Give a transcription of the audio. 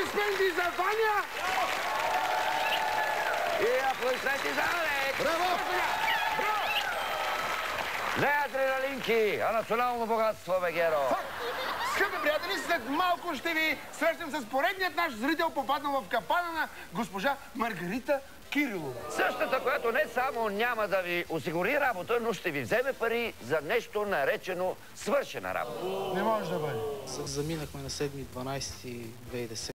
Аплодисменти за Ваня! И аплодисменти за Алек! Браво! Не адреналинки, а национално богатство, бе, Геро! Скъпи приятели, след малко ще ви срещнем с поредният наш зрител, попаднал в капана на госпожа Маргарита Кирилова. Същата, която не само няма да ви осигури работа, но ще ви вземе пари за нещо наречено свършена работа. Не може да бъде. Заминахме на 7.12.2010.